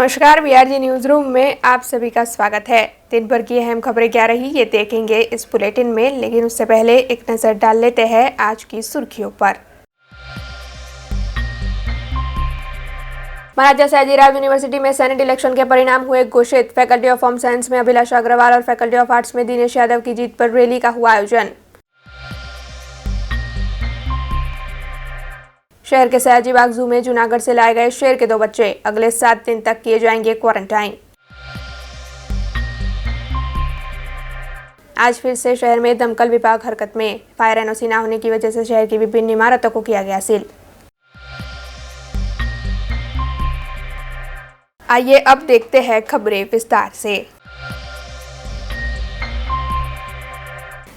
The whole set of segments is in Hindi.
नमस्कार, बीआरजी न्यूज रूम में आप सभी का स्वागत है। दिन भर की अहम खबरें क्या रही ये देखेंगे इस बुलेटिन में, लेकिन उससे पहले एक नजर डाल लेते हैं आज की सुर्खियों पर। महाराजा सयाजीराव यूनिवर्सिटी में सेनेट इलेक्शन के परिणाम हुए घोषित। फैकल्टी ऑफ होम साइंस में अभिलाषा अग्रवाल और फैकल्टी ऑफ आर्ट्स में दिनेश यादव की जीत पर रैली का हुआ आयोजन। शहर के सयाजीबाग जू में जूनागढ़ से लाए गए शेर के 2 बच्चे अगले 7 दिन तक किए जाएंगे क्वारंटाइन। आज फिर से शहर में दमकल विभाग हरकत में। फायर एनओसी न होने की वजह से शहर की विभिन्न इमारतों को किया गया सील। आइए अब देखते हैं खबरें विस्तार से।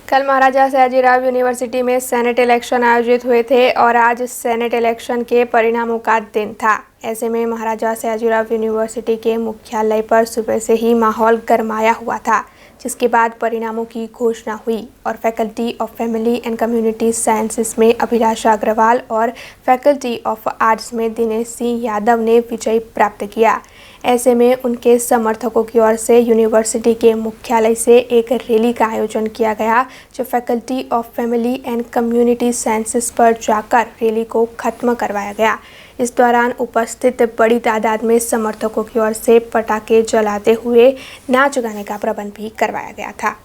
कल महाराजा सयाजीराव यूनिवर्सिटी में सेनेट इलेक्शन आयोजित हुए थे और आज सेनेट इलेक्शन के परिणामों का दिन था। ऐसे में महाराजा सयाजीराव यूनिवर्सिटी के मुख्यालय पर सुबह से ही माहौल गरमाया हुआ था, जिसके बाद परिणामों की घोषणा हुई और faculty of family and community sciences में अभिलाषा अग्रवाल और फैकल्टी ऑफ आर्ट्स में दिनेश सिंह यादव ने विजय प्राप्त किया। ऐसे में उनके समर्थकों की ओर से यूनिवर्सिटी के मुख्यालय से एक रैली का आयोजन किया गया, जो faculty of family and community sciences पर जाकर रैली को खत्म करवाया गया। इस दौरान उपस्थित बड़ी तादाद में समर्थकों की ओर से पटाखे जलाते हुए नाच गाने का प्रबंध भी करवाया गया था।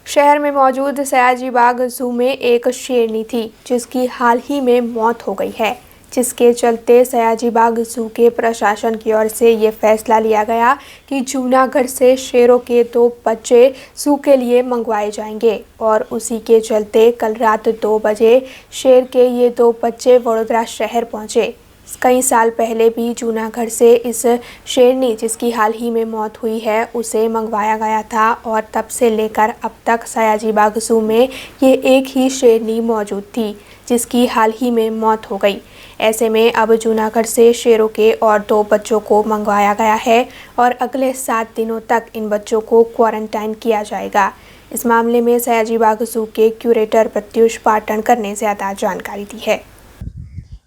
शहर में मौजूद सयाजीबाग जू में एक शेरनी थी, जिसकी हाल ही में मौत हो गई है, जिसके चलते सयाजीबाग जू के प्रशासन की ओर से ये फैसला लिया गया कि जूनागढ़ से शेरों के 2 बच्चे जू के लिए मंगवाए जाएंगे और उसी के चलते कल रात 2 बजे शेर के ये 2 बच्चे वडोदरा शहर पहुंचे। कई साल पहले भी जूनागढ़ से इस शेरनी, जिसकी हाल ही में मौत हुई है, उसे मंगवाया गया था और तब से लेकर अब तक सयाजीबाग जू में ये एक ही शेरनी मौजूद थी, जिसकी हाल ही में मौत हो गई। ऐसे में अब जूनागढ़ से शेरों के और 2 बच्चों को मंगवाया गया है और अगले 7 दिनों तक इन बच्चों को क्वारंटाइन किया जाएगा। इस मामले में सयाजीबाग जू के क्यूरेटर प्रत्युष पाटणकर ने ज़्यादा जानकारी दी है।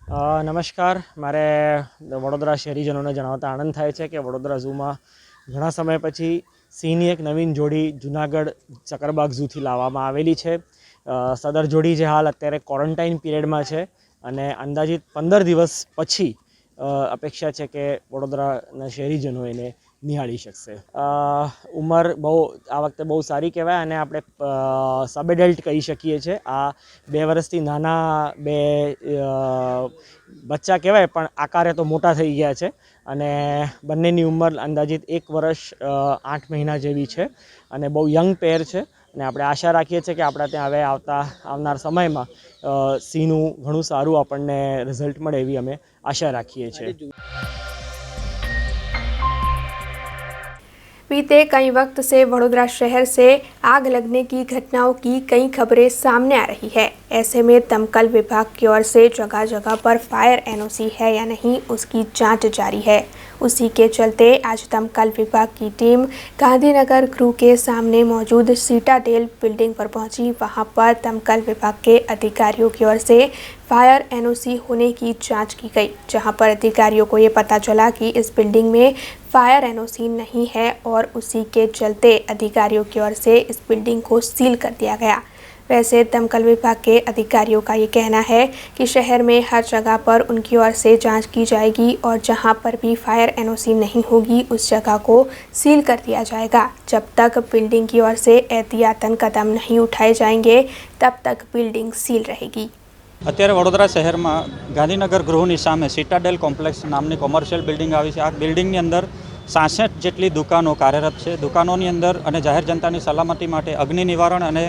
नमस्कार, मारे वडोदरा शहरीजनों ने जणावता आनंद थाय छे के वडोदरा जू में घणा समय पछी सिंहनी एक नवीन जोड़ी जूनागढ़ चकरबाग जू थी लाववामां आवेली छे। सदर जोड़ी जे हाल अत्यारे क्वोरंटाइन पीरियड में छे अने अंदाजित 15 दिवस पछी अपेक्षा है कि वडोदराना शहरीजनों एने निहाળી શકશે। उमर बहु आ वखते बहु सारी कहेवाय अने आपणे सब एडल्ट कही शकीए छे। आ 2 वर्षथी नाना 2 बच्चा कहेवाय पण आकारे तो मोटा थई गया छे अने बंनेनी उमर अंदाजित 1 वर्ष 8 महीना जेवी छे अने बहु यंग पेर छे अने आपणे आशा राखीए छीए कि आपणे त्यां हवे आवनार समयमां सिंहनुं घणुं सारुं आपणने रिजल्ट मळे एवी अमे आशा राखीए छीए। बीते कई वक्त से वडोदरा शहर से आग लगने की घटनाओं की कई खबरें सामने आ रही है। ऐसे में दमकल विभाग की ओर से जगह जगह पर फायर एनओसी है या नहीं, उसकी जांच जारी है। उसी के चलते आज दमकल विभाग की टीम गांधीनगर क्रू के सामने मौजूद सीटाडेल बिल्डिंग पर पहुंची। वहां पर दमकल विभाग के अधिकारियों की ओर से फायर एनओसी होने की जांच की गई, जहां पर अधिकारियों को ये पता चला कि इस बिल्डिंग में फायर एनओसी नहीं है और उसी के चलते अधिकारियों की ओर से इस बिल्डिंग को सील कर दिया गया। वैसे दमकल विभाग के अधिकारियों का ये कहना है कि शहर में हर जगह पर उनकी ओर से जांच की जाएगी और जहां पर भी फायर एनओसी नहीं होगी उस जगह को सील कर दिया जाएगा। जब तक बिल्डिंग की ओर से एहतियातन कदम नहीं उठाए जाएंगे तब तक बिल्डिंग सील रहेगी। અત્યારે વડોદરા શહેરમાં ગાંધીનગર ગૃહની સામે સિટાડેલ કોમ્પ્લેક્સ નામની કોમર્શિયલ બિલ્ડિંગ આવી છે. આ બિલ્ડિંગની અંદર 66 જેટલી દુકાનો કાર્યરત છે. દુકાનોની અંદર અને જાહેર જનતાની સલામતી માટે અગ્નિ નિવારણ અને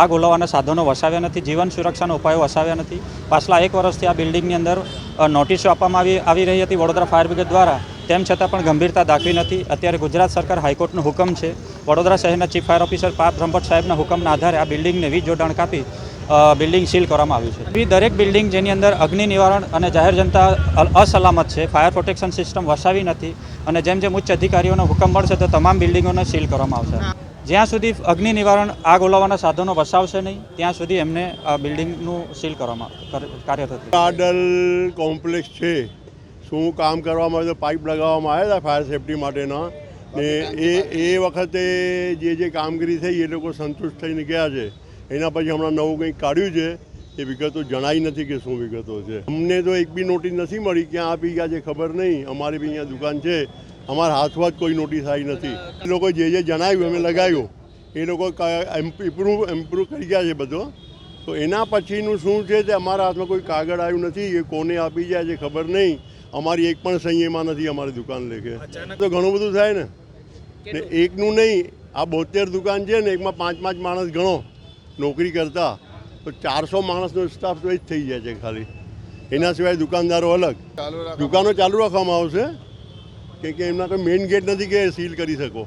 આગ ઓલવવાના સાધનો વસાવ્યા નથી, જીવન સુરક્ષાના ઉપાયો વસાવ્યા નથી. પાછલા 1 વર્ષથી આ બિલ્ડિંગની અંદર નોટિસો આપવામાં આવી રહી હતી વડોદરા ફાયર બ્રિગેડ દ્વારા, તેમ છતાં પણ ગંભીરતા દાખવી નથી. અત્યારે ગુજરાત સરકાર હાઈકોર્ટનો હુકમ છે. વડોદરા શહેરના chief fire officer Parth Brahmbhatt સાહેબના હુકમના આધારે આ બિલ્ડિંગને વીજ જોડાણ કાપી બિલ્ડિંગ સીલ કરવામાં આવ્યું છે. દરેક બિલ્ડિંગ જેની અંદર અગ્નિ નિવારણ અને જાહેર જનતા અસલામત છે, ફાયર પ્રોટેક્શન સિસ્ટમ વસાવી નથી અને જેમ જેમ ઉચ્ચ અધિકારીઓનો હુકમ મળશે તો તમામ બિલ્ડિંગોને સીલ કરવામાં આવશે. જ્યાં સુધી અગ્નિ નિવારણ આગ ઓલવવાના સાધનો વસાવશે નહીં ત્યાં સુધી એમને આ બિલ્ડિંગનું સીલ કરવામાં કાર્યરત હતું. સિટાડેલ કોમ્પ્લેક્સ છે, શું કામ કરવામાં આવે તો પાઇપ લગાવવામાં આવ્યા હતા ફાયર સેફટી માટેના, ને એ વખતે જે કામગીરી થઈ એ લોકો સંતુષ્ટ થઈને ગયા છે. એના પછી હમણાં નવું કંઈક કાઢ્યું છે, એ વિગતો જણાઈ નથી કે શું વિગતો છે. અમને તો એક બી નોટિસ નથી મળી, ક્યાં આપી ગયા છે ખબર નહીં. અમારી બી અહીંયા દુકાન છે, અમારા હાથમાં જ કોઈ નોટિસ આવી નથી. એ લોકો જે જણાવ્યું અમે લગાવ્યું, એ લોકો ઇમ્પ્રૂવ કરી ગયા છે બધો. તો એના પછીનું શું છે તે અમારા હાથમાં કોઈ કાગળ આવ્યું નથી, એ કોને આપી જાય છે ખબર નહીં. અમારી એક પણ સહી એમાં નથી અમારી દુકાન લેખે. તો ઘણું બધું થાય ને એકનું નહીં, આ 72 દુકાન છે ને, એકમાં 5-5 માણસ ગણો નોકરી કરતા, તો 400 માણસનો સ્ટાફ તો એ જ થઈ જાય છે ખાલી. એના સિવાય દુકાનદારો અલગ. દુકાનો ચાલુ રાખવામાં આવશે કે એમના કોઈ મેઇન गेट नहीं कि सील कर सको.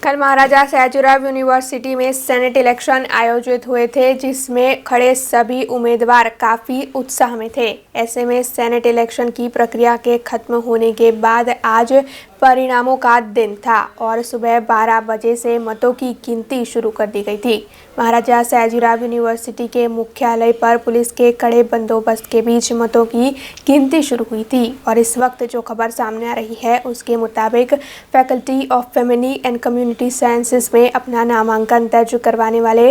कल महाराजा सयाजीराव यूनिवर्सिटी में सेनेट इलेक्शन आयोजित हुए थे, जिसमें खड़े सभी उम्मीदवार काफ़ी उत्साह में थे. ऐसे में सेनेट इलेक्शन की प्रक्रिया के खत्म होने के बाद आज परिणामों का दिन था और सुबह 12 बजे से मतों की गिनती शुरू कर दी गई थी. महाराजा सयाजीराव यूनिवर्सिटी के मुख्यालय पर पुलिस के कड़े बंदोबस्त के बीच मतों की गिनती शुरू हुई थी और इस वक्त जो खबर सामने आ रही है उसके मुताबिक faculty of family and community sciences में अपना नामांकन दर्ज करवाने वाले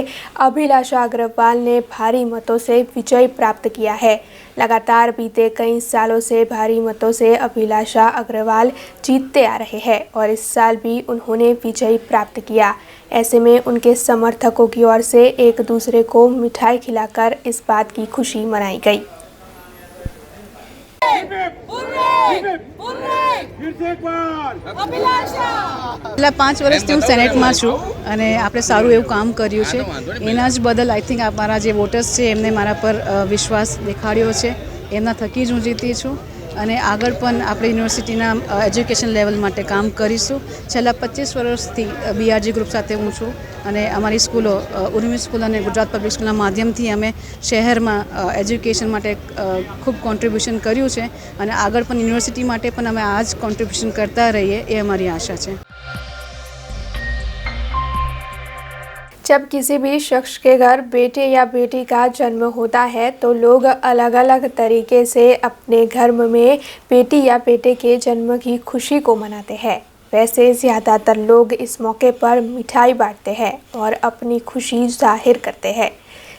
अभिलाषा अग्रवाल ने भारी मतों से विजय प्राप्त किया है. लगातार बीते कई सालों से भारी मतों से अभिलाषा अग्रवाल जीतते आ रहे हैं और इस साल भी उन्होंने विजय प्राप्त किया. ऐसे में उनके समर्थकों की ओर से एक दूसरे को मिठाई खिलाकर इस बात की खुशी मनाई गई. છેલ્લા 5 વર્ષથી હું સેનેટમાં છું અને આપણે સારું એવું કામ કર્યું છે. એના જ બદલ આઈ થિંક અમારા જે વોટર્સ છે એમને મારા પર વિશ્વાસ દેખાડ્યો છે. એમના થકી જ હું જીતી છું અને આગળ પણ આપણે યુનિવર્સિટીના એજ્યુકેશન લેવલ માટે કામ કરીશું. છેલ્લા 25 વર્ષથી બીઆરજી ગ્રુપ સાથે હું છું અને અમારી સ્કૂલો ઉર્મી સ્કૂલ અને ગુજરાત પબ્લિક સ્કૂલના માધ્યમથી અમે શહેરમાં એજ્યુકેશન માટે ખૂબ કોન્ટ્રીબ્યુશન કર્યું છે અને આગળ પણ યુનિવર્સિટી માટે પણ અમે આ જ કોન્ટ્રીબ્યુશન કરતા રહીએ એ અમારી આશા છે. जब किसी भी शख्स के घर बेटे या बेटी का जन्म होता है तो लोग अलग अलग तरीके से अपने घर में बेटी या बेटे के जन्म की खुशी को मनाते हैं. वैसे ज़्यादातर लोग इस मौके पर मिठाई बांटते हैं और अपनी खुशी जाहिर करते हैं.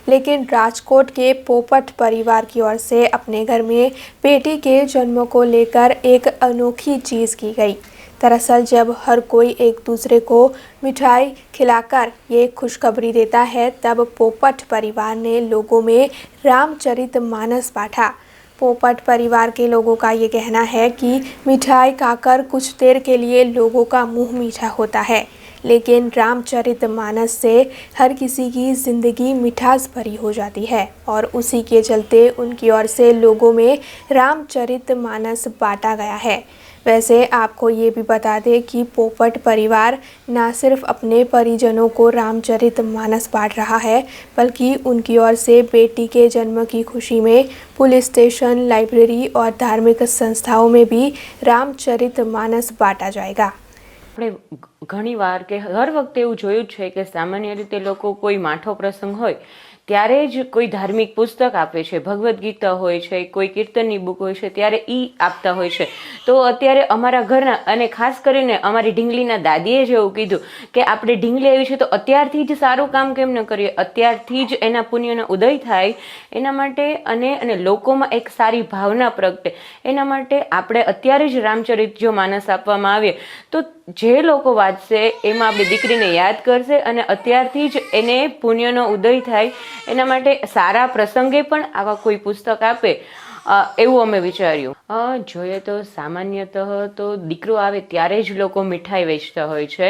लेकिन राजकोट के पोपट परिवार की ओर से अपने घर में बेटी के जन्म को लेकर एक अनोखी चीज़ की गई. दरअसल जब हर कोई एक दूसरे को मिठाई खिलाकर ये खुशखबरी देता है, तब पोपट परिवार ने लोगों में रामचरितमानस बांटा. पोपट परिवार के लोगों का ये कहना है कि मिठाई खाकर कुछ देर के लिए लोगों का मुंह मीठा होता है, लेकिन रामचरितमानस से हर किसी की ज़िंदगी मिठास भरी हो जाती है और उसी के चलते उनकी ओर से लोगों में रामचरितमानस बांटा गया है. वैसे आपको ये भी बता दें कि पोपट परिवार न सिर्फ अपने परिजनों को रामचरितमानस बांट रहा है, बल्कि उनकी ओर से बेटी के जन्म की खुशी में पुलिस स्टेशन, लाइब्रेरी और धार्मिक संस्थाओं में भी रामचरितमानस बांटा जाएगा. આપણે ઘણીવાર કે હર વખતે એવું જોયું છે કે સામાન્ય રીતે લોકો કોઈ માઠો પ્રસંગ હોય ત્યારે જ કોઈ ધાર્મિક પુસ્તક આપે છે, ભગવદ્ ગીતા હોય છે, કોઈ કીર્તનની બુક હોય છે ત્યારે એ આપતા હોય છે. તો અત્યારે અમારા ઘરના અને ખાસ કરીને અમારી ઢીંગલીના દાદીએ જ એવું કીધું કે આપણે ઢીંગલી આવી છે તો અત્યારથી જ સારું કામ કેમ ન કરીએ, અત્યારથી જ એના પુણ્યનો ઉદય થાય એના માટે અને લોકોમાં એક સારી ભાવના પ્રગટે એના માટે આપણે અત્યારે જ રામચરિત જો માનસ આપવામાં આવે તો જે લોકો વાંચશે એમાં આપણી દીકરીને યાદ કરશે અને અત્યારથી જ એને પુણ્યનો ઉદય થાય એના માટે સારા પ્રસંગે પણ આવા કોઈ પુસ્તક આપે એવું અમે વિચાર્યું. જોઈએ તો સામાન્યતઃ તો દીકરો આવે ત્યારે જ લોકો મીઠાઈ વેચતા હોય છે,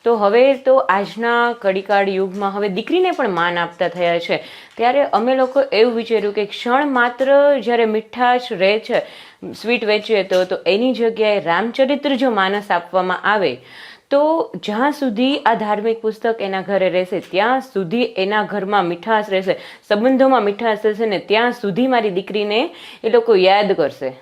તો હવે તો આજના કડીકાળ યુગમાં હવે દીકરીને પણ માન આપતા થયા છે. ત્યારે અમે લોકો એવું વિચાર્યું કે ક્ષણ માત્ર જ્યારે મીઠાશ રહે છે, સ્વીટ વેચીએ તો એની જગ્યાએ રામચરિત્ર જો માનસ આપવામાં આવે તો જ્યાં સુધી આ ધાર્મિક પુસ્તક એના ઘરે રહેશે ત્યાં સુધી એના ઘરમાં મીઠાશ રહેશે, સંબંધોમાં મીઠાશ રહેશે ને ત્યાં સુધી મારી દીકરીને એ લોકો યાદ કરશે.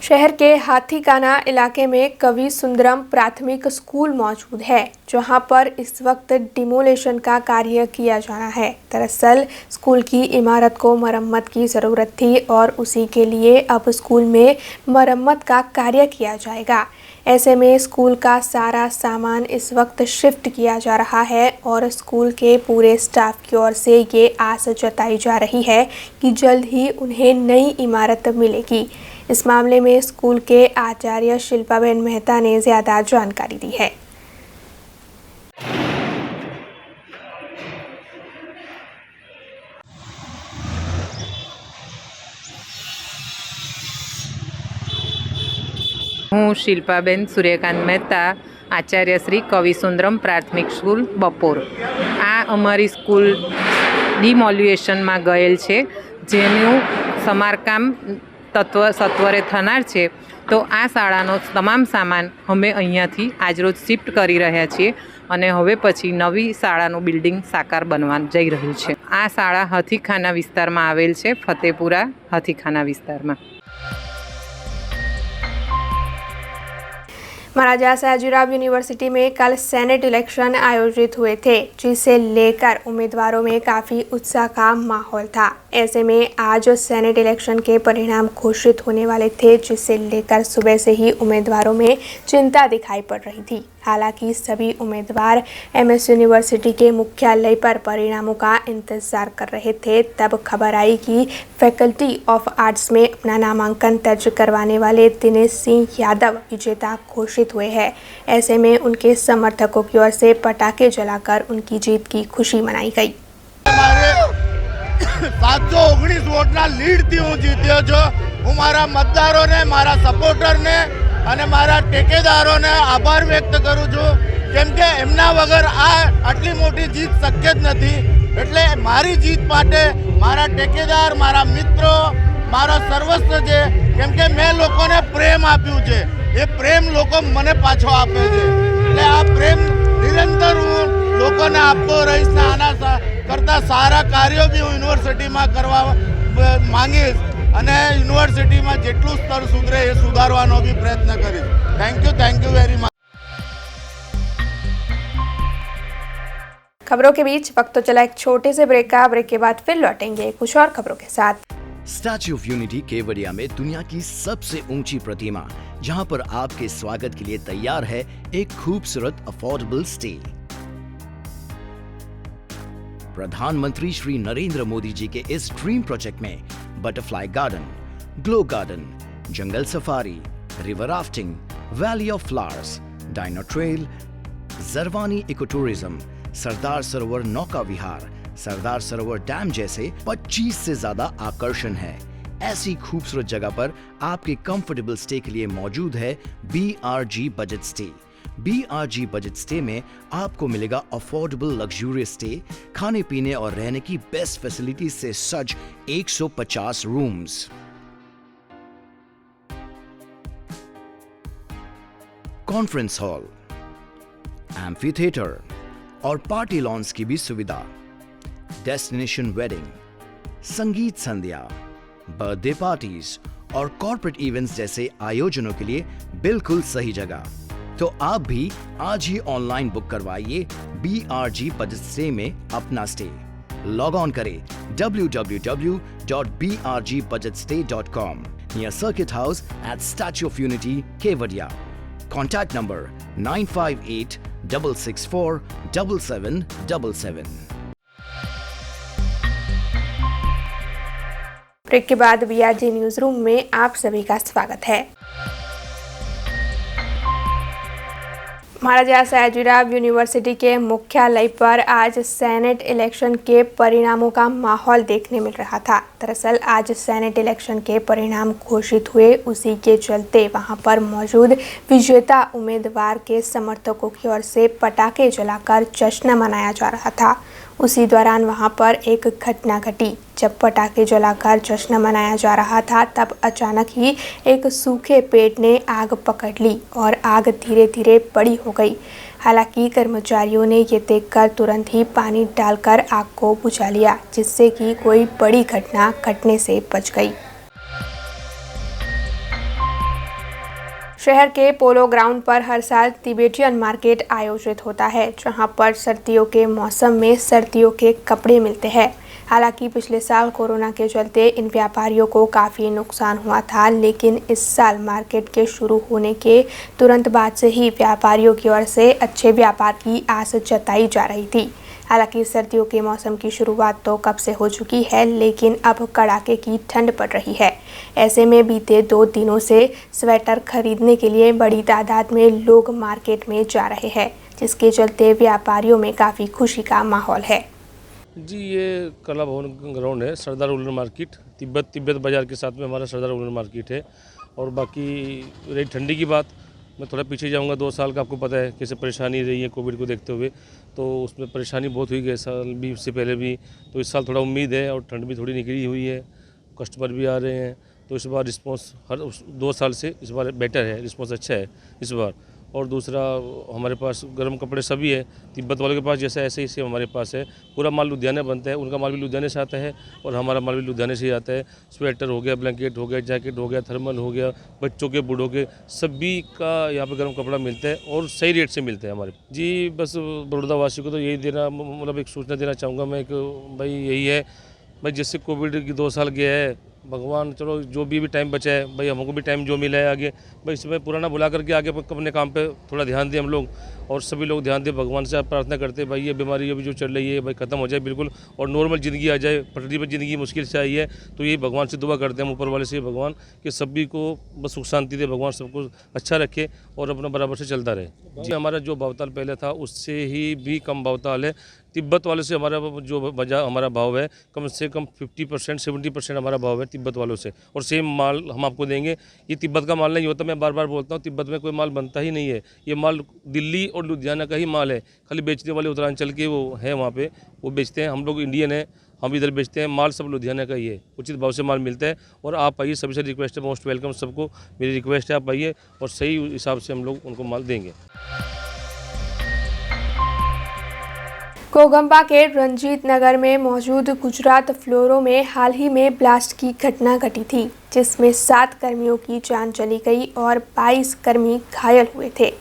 शहर के हाथीकाना इलाके में कवि सुंदरम प्राथमिक स्कूल मौजूद है, जहां पर इस वक्त डिमोलेशन का कार्य किया जाना है. दरअसल स्कूल की इमारत को मरम्मत की ज़रूरत थी और उसी के लिए अब स्कूल में मरम्मत का कार्य किया जाएगा. ऐसे में स्कूल का सारा सामान इस वक्त शिफ्ट किया जा रहा है और स्कूल के पूरे स्टाफ की ओर से ये आस जताई जा रही है कि जल्द ही उन्हें नई इमारत मिलेगी. इस मामले में स्कूल के आचार्य शिल्पाबेन मेहता ने ज़्यादा जानकारी दी है. હું શિલ્પાબેન સૂર્યકાંત મહેતા, આચાર્ય શ્રી કવિસુંદરમ પ્રાથમિક સ્કૂલ બપોર. આ અમારી સ્કૂલ ડિમોલ્યુએશનમાં ગયેલ છે, જેનું સમારકામ સત્વરે થનાર છે. તો આ શાળાનો તમામ સામાન અમે અહીંયાથી આજરોજ શિફ્ટ કરી રહ્યા છીએ અને હવે પછી નવી શાળાનું બિલ્ડિંગ સાકાર બનવા જઈ રહ્યું છે. આ શાળા હાથીખાના વિસ્તારમાં આવેલ છે, ફતેપુરા હાથીખાના વિસ્તારમાં. महाराजा सयाजीराव यूनिवर्सिटी में कल सेनेट इलेक्शन आयोजित हुए थे, जिसे लेकर उम्मीदवारों में काफ़ी उत्साह का माहौल था. ऐसे में आज सेनेट इलेक्शन के परिणाम घोषित होने वाले थे, जिसे लेकर सुबह से ही उम्मीदवारों में चिंता दिखाई पड़ रही थी. हालांकि सभी उम्मीदवार एमएस यूनिवर्सिटी के मुख्यालय पर परिणामों का इंतज़ार कर रहे थे. तब खबर आई कि फैकल्टी ऑफ आर्ट्स में अपना नामांकन दर्ज करवाने वाले दिनेश सिंह यादव विजेता घोषित हुए हैं. ऐसे में उनके समर्थकों की ओर से पटाखे जलाकर उनकी जीत की खुशी मनाई गई. 719 વોટના લીડથી હું જીત્યો છું. હું મારા મતદારોને, મારા સપોર્ટરને અને મારા ટેકેદારોને આભાર વ્યક્ત કરું છું, કેમ કે એમના વગર આટલી મોટી જીત શક્ય જ નથી. એટલે મારી જીત માટે મારા ટેકેદાર, મારા મિત્રો, મારો સર્વસ્વ છે, કેમ કે મેં લોકોને પ્રેમ આપ્યું છે. એ પ્રેમ લોકો મને પાછો આપે છે. એટલે આ પ્રેમ નિરંતર હું લોકોને આપતો રહીશ ને આના કરતાં સારા કાર્યો બી હું યુનિવર્સિટીમાં કરવા માંગીશ અને યુનિવર્સિટીમાં જેટલું સ્તર સુધરે એ સુધારવાનો બી પ્રયત્ન કરીશ. Thank you very much. खबरों के बीच वक्त तो चला एक छोटे से ब्रेक का. ब्रेक के बाद फिर लौटेंगे कुछ और खबरों के साथ. स्टैच्यू ऑफ यूनिटी केवड़िया में दुनिया की सबसे ऊंची प्रतिमा, जहां पर आपके स्वागत के लिए तैयार है एक खूबसूरत अफोर्डेबल स्टे. प्रधानमंत्री श्री नरेंद्र मोदी जी के इस ड्रीम प्रोजेक्ट में butterfly garden, glow garden, jungle safari, river rafting, valley of flowers, dino trail, Jarwani eco tourism, Sardar Sarovar Nauka Vihar, Sardar Sarovar dam जैसे 25 से ज्यादा आकर्षण है. ऐसी खूबसूरत जगह पर आपके कंफर्टेबल स्टे के लिए मौजूद है BRG budget stay. BRG budget stay में आपको मिलेगा अफोर्डेबल लग्जूरियस स्टे, खाने पीने और रहने की बेस्ट फैसिलिटीज से सज्ज 150 rooms. Conference hall, amphi theatre और पार्टी लॉन्स की भी सुविधा. डेस्टिनेशन वेडिंग, संगीत संध्या, बर्थडे पार्टीज और कॉर्पोरेट इवेंट्स जैसे आयोजनों के लिए बिल्कुल सही जगह. तो आप भी आज ही ऑनलाइन बुक करवाइए BRG बजट स्टे में अपना स्टे. लॉग ऑन करें www.brgbudgetstay.com near Circuit House at Statue of Unity, Kevadia. Contact number 9586647777. Break के बाद BRG न्यूज रूम में आप सभी का स्वागत है. महाराजा सयाजीराव यूनिवर्सिटी के मुख्यालय पर आज सेनेट इलेक्शन के परिणामों का माहौल देखने मिल रहा था। दरअसल आज सेनेट इलेक्शन के परिणाम घोषित हुए, उसी के चलते वहां पर मौजूद विजेता उम्मीदवार के समर्थकों की ओर से पटाखे जलाकर जश्न मनाया जा रहा था। उसी दौरान वहां पर एक घटना घटी। जब पटाखे जलाकर जश्न मनाया जा रहा था तब अचानक ही एक सूखे पेड़ ने आग पकड़ ली और आग धीरे धीरे बड़ी हो गई। हालांकि कर्मचारियों ने ये देखकर तुरंत ही पानी डालकर आग को बुझा लिया, जिससे कि कोई बड़ी घटना घटने से बच गई। शहर के पोलो ग्राउंड पर हर साल तिबेटियन मार्केट आयोजित होता है, जहां पर सर्दियों के मौसम में सर्दियों के कपड़े मिलते हैं। हालांकि पिछले साल कोरोना के चलते इन व्यापारियों को काफ़ी नुकसान हुआ था, लेकिन इस साल मार्केट के शुरू होने के तुरंत बाद से ही व्यापारियों की ओर से अच्छे व्यापार की आस जताई जा रही थी। हालांकि सर्दियों के मौसम की शुरुआत तो कब से हो चुकी है, लेकिन अब कड़ाके की ठंड पड़ रही है। ऐसे में बीते 2 दिनों से स्वेटर खरीदने के लिए बड़ी तादाद में लोग मार्केट में जा रहे हैं, जिसके चलते व्यापारियों में काफ़ी खुशी का माहौल है। जी, ये कला भवन ग्राउंड है, सरदार वुलन मार्केट, तिब्बत बाज़ार के साथ में हमारा सरदार वुलन मार्केट है। और बाकी रही ठंडी की बात, मैं थोड़ा पीछे जाऊंगा। 2 साल का आपको पता है कैसे परेशानी रही है कोविड को देखते हुए, तो उसमें परेशानी बहुत हुई गए साल भी, इससे पहले भी। तो इस साल थोड़ा उम्मीद है और ठंड भी थोड़ी निकली हुई है, कस्टमर भी आ रहे हैं, तो इस बार रिस्पॉन्स हर 2 साल से इस बार बेटर है, रिस्पॉन्स अच्छा है इस बार। और दूसरा, हमारे पास गर्म कपड़े सभी है, तिब्बत वालों के पास जैसा ऐसे ही सेम हमारे पास है। पूरा माल लुधियाना बनता है, उनका माल भी लुधियाने से आता है और हमारा माल भी लुधियाने से ही आता है। स्वेटर हो गया, ब्लैंकेट हो गया, जैकेट हो गया, थर्मल हो गया, बच्चों के बूढ़ों के सभी का यहाँ पे गर्म कपड़ा मिलता है और सही रेट से मिलता है हमारे। जी, बस बड़ौदा वासी को तो यही देना, मतलब एक सूचना देना चाहूँगा मैं कि भाई यही है, भाई जैसे कोविड की 2 साल गया है, भगवान चलो जो भी टाइम बचा है भाई, हमको भी टाइम जो मिला है आगे भाई इसमें पुराना भुला करके आगे अपने काम पे थोड़ा ध्यान दें हम लोग, और सभी लोग ध्यान दें। भगवान से आप प्रार्थना करते हैं भाई ये बीमारी अभी जो चल रही है भाई ख़त्म हो जाए बिल्कुल, और नॉर्मल ज़िंदगी आ जाए। पटरी पर ज़िंदगी मुश्किल से आई है, तो यही भगवान से दुआ करते हैं हम ऊपर वाले से, भगवान कि सभी को बस सुख शांति दे, भगवान सबको अच्छा रखे और अपना बराबर से चलता रहे। जी, हमारा जो भावताल पहले था उससे ही भी कम भावताल है। तिब्बत वालों से हमारा जो हमारा भाव है कम से कम 50% 70% हमारा भाव है तिब्बत वालों से, और सेम माल हम आपको देंगे। ये तिब्बत का माल नहीं होता, मैं बार बार बोलता हूँ, तिब्बत में कोई माल बनता ही नहीं है। ये माल दिल्ली और लुधियाना का ही माल है, खाली बेचने वाले उत्तरांचल के वो हैं वहाँ पे, वो बेचते हैं। हम लोग इंडियन हैं, हम इधर बेचते हैं, माल सब लुधियाना का ही है, उचित भाव से माल मिलता है। और आप आइए, सभी से रिक्वेस्ट है, मोस्ट वेलकम सबको मेरी रिक्वेस्ट है, आप आइए और सही हिसाब से हम लोग उनको माल देंगे। कोगंबा के रंजीत नगर में मौजूद गुजरात फ्लोरो में हाल ही में ब्लास्ट की घटना घटी थी, जिसमें 7 कर्मियों की जान चली गई और 22 कर्मी घायल हुए थे।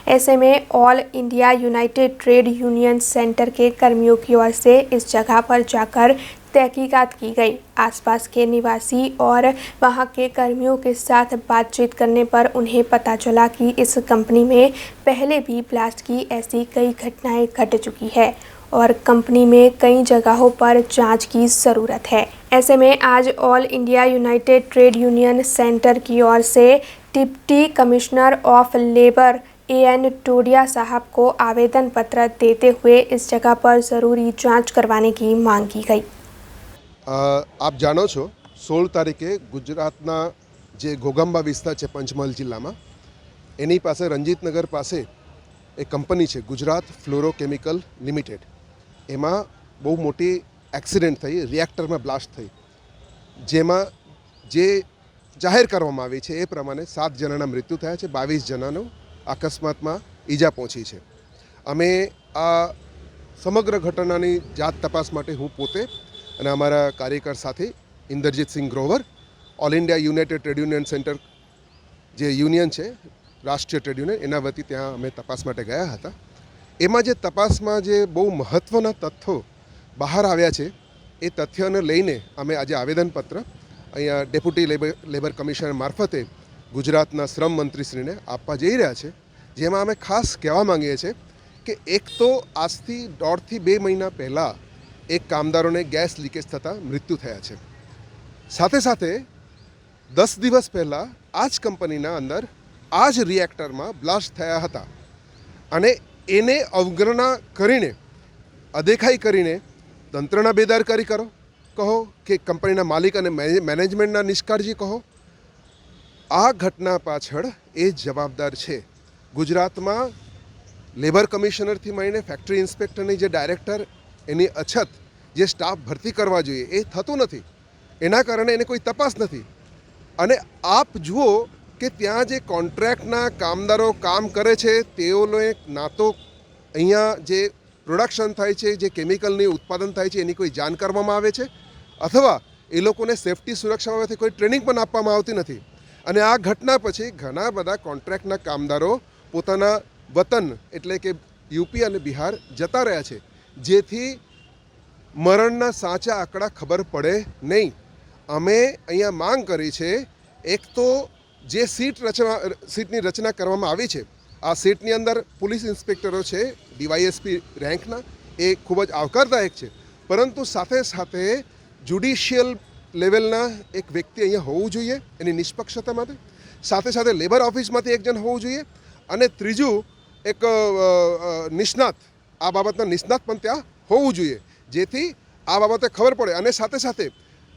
ऐसे में all India United trade union centre के कर्मियों की ओर से इस जगह पर जाकर तहकीकात की गई। आसपास के निवासी और वहां के कर्मियों के साथ बातचीत करने पर उन्हें पता चला कि इस कंपनी में पहले भी ब्लास्ट की ऐसी कई घटनाएं घट चुकी है और कंपनी में कई जगहों पर जांच की ज़रूरत है। ऐसे में आज all India United trade union centre की ओर से deputy commissioner of labour AN Todia साहब को आवेदन पत्र देते हुए इस जगह पर ज़रूरी जांच करवाने की मांग की गई। आप जाणो છો 16 તારીખે ગુજરાતના જે ઘોગંબા વિસ્તાર છે પંચમહાલ જિલ્લામાં, એની પાસે રંજીતનગર પાસે એક કંપની છે ગુજરાત ફ્લોરો કેમિકલ લિમિટેડ, એમાં બહુ મોટી એક્સિડન્ટ થઈ, રિએક્ટરમાં બ્લાસ્ટ થઈ, જેમાં જે જાહેર કરવામાં આવી છે એ પ્રમાણે 7 જણાના મૃત્યુ થયા છે, 22 જણાનો અકસ્માતમાં ઈજા પહોંચી છે। અમે આ સમગ્ર ઘટનાની જાત તપાસ માટે હું પોતે અને અમારા કાર્યકર સાથી Inderjeet Singh Grover all India united trade union centre જે યુનિયન છે રાષ્ટ્રીય ટ્રેડ યુનિયન, એના વતી ત્યાં અમે તપાસ માટે ગયા હતા। એમાં જે તપાસમાં જે બહુ મહત્ત્વના તથ્યો બહાર આવ્યા છે એ તથ્યોને લઈને અમે આજે આવેદનપત્ર અહીંયા ડેપ્યુટી લેબર કમિશનર મારફતે ગુજરાતના શ્રમ મંત્રીશ્રીને આપવા જઈ રહ્યા છે, જેમાં અમે ખાસ કહેવા માંગીએ છીએ કે એક તો આજથી 1.5 થી 2 મહિના પહેલાં એક કામદારોને ગેસ લીકેજ થતાં મૃત્યુ થયા છે। સાથે સાથે 10 દિવસ પહેલાં આ જ કંપનીના અંદર આ જ રિએક્ટરમાં બ્લાસ્ટ થયા હતા અને એને અવગણના કરીને, અદેખાઈ કરીને તંત્રના બેદરકારી કહો કે કંપનીના માલિક અને મેનેજમેન્ટના નિષ્કાળજી કહો, આ ઘટના પાછળ એ જવાબદાર છે. ગુજરાતમાં લેબર કમિશનરથી મળીને ફેક્ટરી ઇન્સ્પેક્ટરની જે ડાયરેક્ટર એની અછત, જે સ્ટાફ ભરતી કરવા જોઈએ એ થતું નથી. એના કારણે એને કોઈ તપાસ નથી. અને આપ જુઓ કે ત્યાં જે કોન્ટ્રાક્ટના કામદારો કામ કરે છે તેઓને ના તો અહીંયા જે પ્રોડક્શન થાય છે, જે કેમિકલની ઉત્પાદન થાય છે એની કોઈ જાણ કરવામાં આવે છે, અથવા એ લોકોને સેફટી સુરક્ષા બાબતે કોઈ ટ્રેનિંગ પણ આપવામાં આવતી નથી. અને આ ઘટના પછી ઘણા બધા કોન્ટ્રાક્ટના કામદારો પોતાના વતન એટલે કે યુપી અને બિહાર જતા રહ્યા છે, જેથી મરણના સાચા આંકડા ખબર પડે નહીં. અમે અહીંયા માંગ કરી છે, એક તો જે સીટની રચના કરવામાં આવી છે, આ સીટની અંદર પોલીસ ઇન્સ્પેક્ટરો છે ડીવાયએસપી રેન્કના, એ ખૂબ જ આવકારદાયક છે. પરંતુ સાથે સાથે જ્યુડિશિયલ લેવલના એક વ્યક્તિ અહીંયા હોવું જોઈએ એની નિષ્પક્ષતા માટે. સાથે સાથે લેબર ઓફિસમાંથી એક જણ હોવું જોઈએ. અને ત્રીજું એક નિષ્ણાત, આ બાબતના નિષ્ણાત પણ ત્યાં હોવું જોઈએ, જેથી આ બાબતે ખબર પડે. અને સાથે સાથે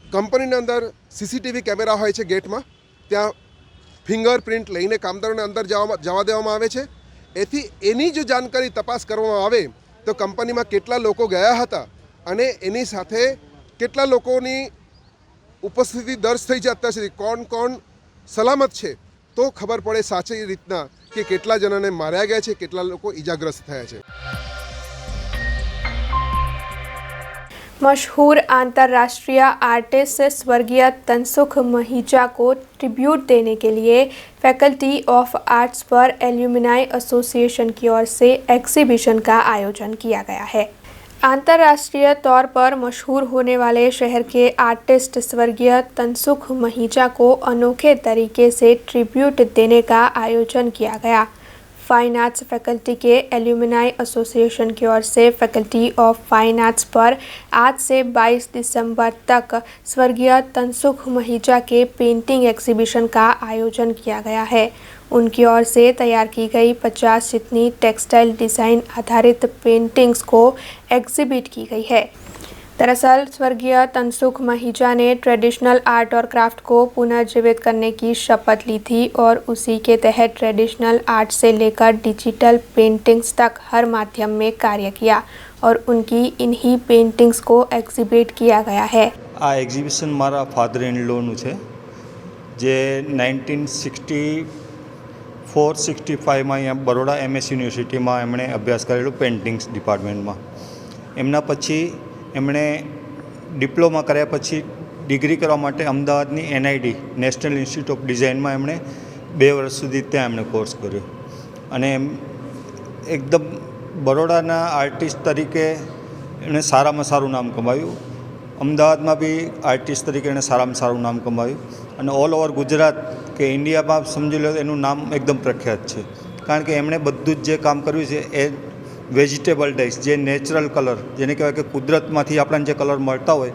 કંપનીની અંદર સીસીટીવી કેમેરા હોય છે ગેટમાં, ત્યાં ફિંગરપ્રિન્ટ લઈને કામદારોને અંદર જવા દેવામાં આવે છે. એથી એની જો જાણકારી તપાસ કરવામાં આવે તો કંપનીમાં કેટલા લોકો ગયા હતા અને એની સાથે કેટલા લોકોની ઉપસ્થિતિ દર્જ થઈ છે અત્યાર સુધી, કોણ સલામત છે, તો ખબર પડે સાચી રીતના કે કેટલા જણાને માર્યા ગયા છે, કેટલા લોકો ઈજાગ્રસ્ત થયા છે. मशहूर अंतर्राष्ट्रीय आर्टिस्ट स्वर्गीय तनसुख महिजा को ट्रिब्यूट देने के लिए फैकल्टी ऑफ आर्ट्स पर एल्यूमिनाई एसोसिएशन की ओर से एग्जीबिशन का आयोजन किया गया है। अंतर्राष्ट्रीय तौर पर मशहूर होने वाले शहर के आर्टिस्ट स्वर्गीय तनसुख महिजा को अनोखे तरीके से ट्रिब्यूट देने का आयोजन किया गया। फाइन आर्ट्स फैकल्टी के एल्यूमिनाई एसोसिएशन की ओर से फैकल्टी ऑफ फाइन आर्ट्स पर आज से 22 दिसंबर तक स्वर्गीय तनसुख महिजा के पेंटिंग एग्जीबिशन का आयोजन किया गया है। उनकी ओर से तैयार की गई 50 जितनी टेक्सटाइल डिज़ाइन आधारित पेंटिंग्स को एग्जिबिट की गई है। दरअसल स्वर्गीय तनसुख महिजा ने ट्रेडिशनल आर्ट और क्राफ्ट को पुनर्जीवित करने की शपथ ली थी और उसी के तहत ट्रेडिशनल आर्ट से लेकर डिजिटल पेंटिंग्स तक हर माध्यम में कार्य किया और उनकी इन्हीं पेंटिंग्स को एग्जिबिट किया गया है। आ एग्जिबिशन मारा फादर इन लॉनु छे जे 1964-65 में अँ बरोड़ा MS यूनिवर्सिटी में एमणे अभ्यास करेलो पेंटिंग्स डिपार्टमेंट में। एमना पछी एमणे डिप्लोमा कर्या पछी डिग्री करवा माटे अमदावादनी NID national institute of design में एमणे 2 वर्ष सुधी त्यां एमणे कोर्स कर्यो अने एकदम बरोडाना आर्टिस्ट तरीके एणे सारामां सारुं नाम कमाव्युं। अमदावाद में भी आर्टिस्ट तरीके एणे सारामां सारुं नाम कमाव्युं अने ऑल ओवर गुजरात के इंडिया में समझी लो एनुं नाम एकदम प्रख्यात है, कारण के एमणे बधुं ज जे काम कर्युं छे ए वेजिटेबल डाइस जे नेचरल कलर जेने कहेवाय के कुदरत में आपणे जे कलर मळता होय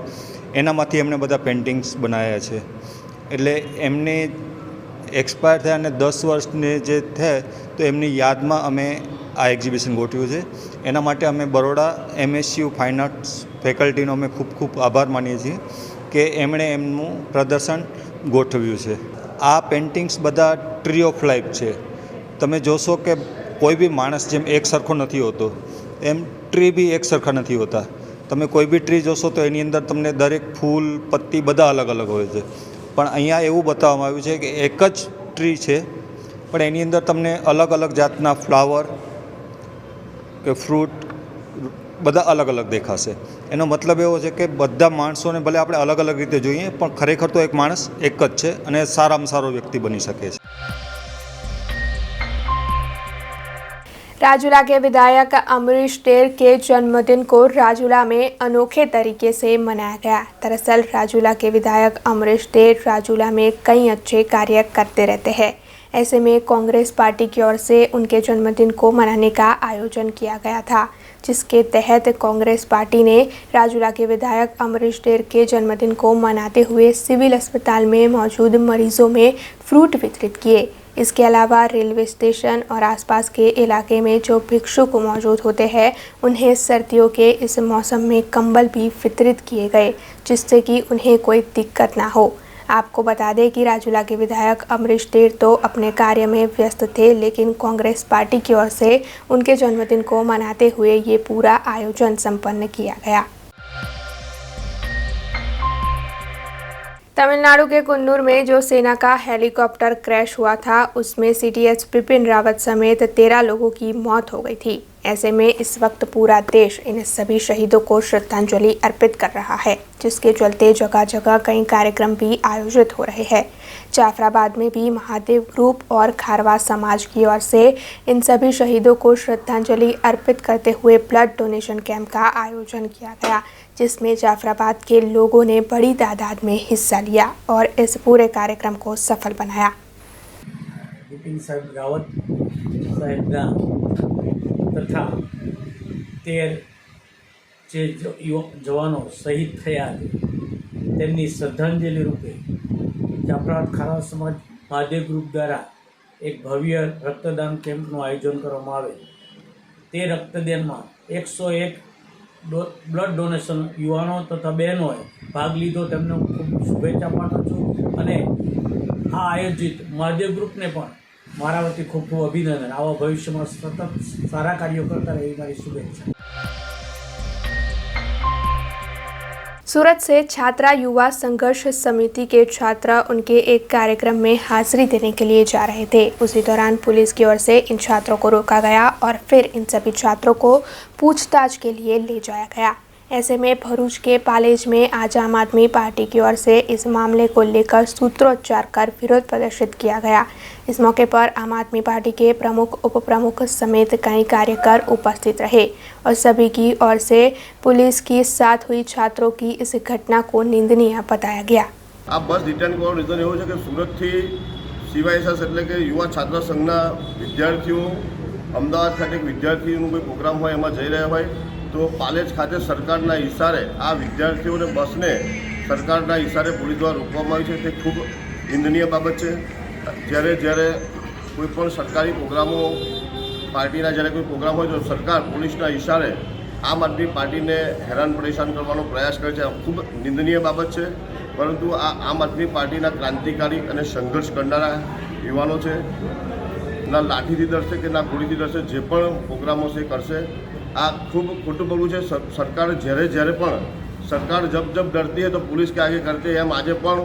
एनामांथी एमणे बधा पेंटिंग्स बनाव्या छे। एटले एमने एक्सपायर थया अने 10 वर्षने जे थाय तो एमनी यादमां अमे आ एक्जिबिशन गोठव्युं छे। एना माटे अमे बरोड़ा MSU फाइन आर्ट्स फेकल्टीनो अमे खूब खूब आभार मानीए छीए के एमणे एमनुं प्रदर्शन गोठव्युं छे। आ पेंटिंग्स बधा ट्री ऑफ लाइफ छे। तमे जोशो के कोई भी माणस जेम एक सरखो नहीं होतो एम ट्री भी एक सरखा नहीं होता। तमे कोई भी ट्री जोशो तो एनी अंदर तमने दरेक फूल पत्ती बधा अलग अलग होय छे, पण अहींया एवुं बताववामां आव्युं छे कि एक ज ट्री छे पण एनी अंदर तमने अलग अलग जातना फ्लावर के फ्रूट बधा अलग अलग देखाशे। एनो मतलब एवो छे कि बधा माणसोने भले आपणे अलग अलग रीते जोईए पण खरेखर तो एक माणस एक ज छे अने सारामां सारो व्यक्ति बनी शके छे। राजूला के विधायक अमरीश ढेर के जन्मदिन को राजूला में अनोखे तरीके से मनाया गया। दरअसल राजूला के विधायक अमरीश ढेर राजूला में कई अच्छे कार्य करते रहते हैं। ऐसे में कांग्रेस पार्टी की ओर से उनके जन्मदिन को मनाने का आयोजन किया गया था, जिसके तहत कांग्रेस पार्टी ने राजूला के विधायक अमरीश ढेर के जन्मदिन को मनाते हुए सिविल अस्पताल में मौजूद मरीजों में फ्रूट वितरित किए। इसके अलावा रेलवे स्टेशन और आसपास के इलाके में जो भिक्षुक मौजूद होते हैं उन्हें सर्दियों के इस मौसम में कंबल भी वितरित किए गए, जिससे कि उन्हें कोई दिक्कत ना हो। आपको बता दें कि राजूला के विधायक अमरीश देर तो अपने कार्य में व्यस्त थे, लेकिन कांग्रेस पार्टी की ओर से उनके जन्मदिन को मनाते हुए ये पूरा आयोजन संपन्न किया गया। तमिलनाडु के कुन्नूर में जो सेना का हेलीकॉप्टर क्रैश हुआ था, उसमें सीडीएस बिपिन रावत समेत 13 लोगों की मौत हो गई थी। ऐसे में इस वक्त पूरा देश इन सभी शहीदों को श्रद्धांजलि अर्पित कर रहा है, जिसके चलते जगह जगह कई कार्यक्रम भी आयोजित हो रहे हैं। जाफराबाद में भी महादेव ग्रुप और खारवा समाज की ओर से इन सभी शहीदों को श्रद्धांजलि अर्पित करते हुए ब्लड डोनेशन कैंप का आयोजन किया गया, जिसमें जाफराबाद के लोगों ने बड़ी तादाद में हिस्सा लिया और इस पूरे कार्यक्रम को सफल बनाया। बिपिन रावत साहेबना तथा 13 જે જવાનો શહીદ થયા તેમની શ્રદ્ધાંજલિ રૂપે જાફરાબાદ ખારવા સમાજ મહાદેવ ગ્રુપ દ્વારા એક ભવ્ય રક્તદાન કેમ્પનું આયોજન કરવામાં આવે। તે રક્તદાનમાં 101 બ્લડ ડોનેશન યુવાનો તથા બહેનોએ ભાગ લીધો, તેમને ખૂબ શુભેચ્છા પાઠવું છું અને આ આયોજિત મહાદેવ ગ્રુપને પણ મારા વતી ખૂબ ખૂબ અભિનંદન। આવા ભવિષ્યમાં સતત સારા કાર્યો કરતા રહે એવી મારી શુભેચ્છા। सूरत से छात्रा युवा संघर्ष समिति के छात्र उनके एक कार्यक्रम में हाजिरी देने के लिए जा रहे थे। उसी दौरान पुलिस की ओर से इन छात्रों को रोका गया और फिर इन सभी छात्रों को पूछताछ के लिए ले जाया गया। ऐसे में भरूच के पालेज में आज आम आदमी पार्टी की ओर से इस मामले को लेकर सूत्रोच्चार कर विरोध प्रदर्शित किया गया। इस मौके पर आम आदमी पार्टी के प्रमुख, उप प्रमुख समेत कई कार्यकर उपस्थित रहे और सभी की ओर से पुलिस की साथ हुई छात्रों की इस घटना को निंदनीय बताया गया। आप बस रिटर्न को रीजन एवं है कि सूरत थी CYSS એટલે કે યુવા છાત્ર સંઘના વિદ્યાર્થીઓ અમદાવાદ ખાતે વિદ્યાર્થીઓનો કોઈ પ્રોગ્રામ હોય એમાં જઈ રહ્યા હોય તો પાલેજ ખાતે સરકારના ઇશારે આ વિદ્યાર્થીઓને બસને સરકારના ઇશારે પોલીસ દ્વારા રોકવામાં આવી છે, તે ખૂબ નિંદનીય બાબત છે। જ્યારે કોઈ પણ સરકારી પ્રોગ્રામો પાર્ટીના જ્યારે કોઈ પ્રોગ્રામ હોય તો સરકાર પોલીસના ઇશારે આમ આદમી પાર્ટીને હેરાન પરેશાન કરવાનો પ્રયાસ કરે છે, ખૂબ નિંદનીય બાબત છે। પરંતુ આ આમ આદમી પાર્ટીના ક્રાંતિકારી અને સંઘર્ષ કરનારા યુવાનો છે, ના લાઠીથી ડરશે કે ના ગોળીથી ડરશે, જે પણ પ્રોગ્રામો છે કરશે। આ ખૂબ ખોટું પગલું છે। સરકાર જ્યારે પણ સરકાર જબ ડરતી है तो पुलिस के आगे करते हैं। એમ આજે પણ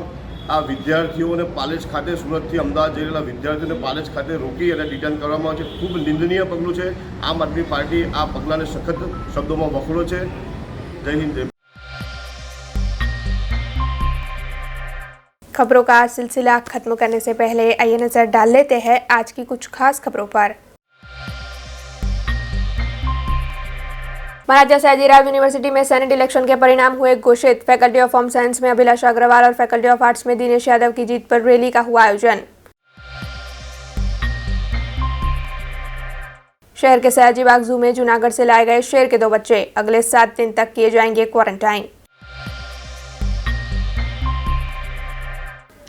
આ વિદ્યાર્થીઓને પાલેજ ખાતે સુરતથી અમદાવાદ જઈ રહેલા વિદ્યાર્થીઓને પાલેજ ખાતે રોકી અને ડિટેન કરવામાં આવે છે, ખૂબ નિંદનીય પગલું છે। આમ આદમી પાર્ટી આ પગલાંને સખત શબ્દોમાં વખોડો છે। જય હિન્દ, જય। खबरों का सिलसिला खत्म करने से पहले आइए नजर डाल लेते हैं आज की कुछ खास खबरों पर। महाराजा सयाजीराव यूनिवर्सिटी में सेनेट इलेक्शन के परिणाम हुए घोषित। फैकल्टी ऑफ होम साइंस में अभिलाषा अग्रवाल और फैकल्टी ऑफ आर्ट्स में दिनेश यादव की जीत पर रैली का हुआ आयोजन। शहर के सयाजी बाग जू में जूनागढ़ से लाए गए शेर के 2 बच्चे अगले 7 दिन तक किए जाएंगे क्वारंटाइन।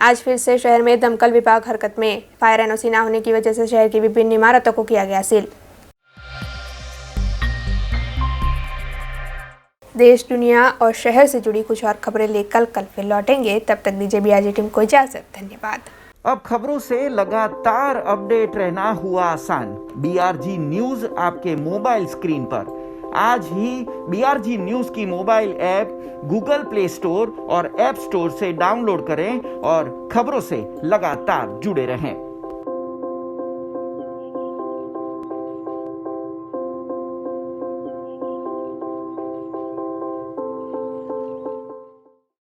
आज फिर से शहर में दमकल विभाग हरकत में। फायर एनओसी न होने की वजह से शहर की विभिन्न इमारतों को किया गया सील। देश, दुनिया और शहर से जुड़ी कुछ और खबरें लेकर कल फिर लौटेंगे। तब तक दीजिए BRG टीम को इजाजत। धन्यवाद। अब खबरों से लगातार अपडेट रहना हुआ आसान। BRG न्यूज आपके मोबाइल स्क्रीन पर आज ही BRG न्यूज की mobile app Google play store और ऐप स्टोर से डाउनलोड करें और खबरों से लगातार जुड़े रहें।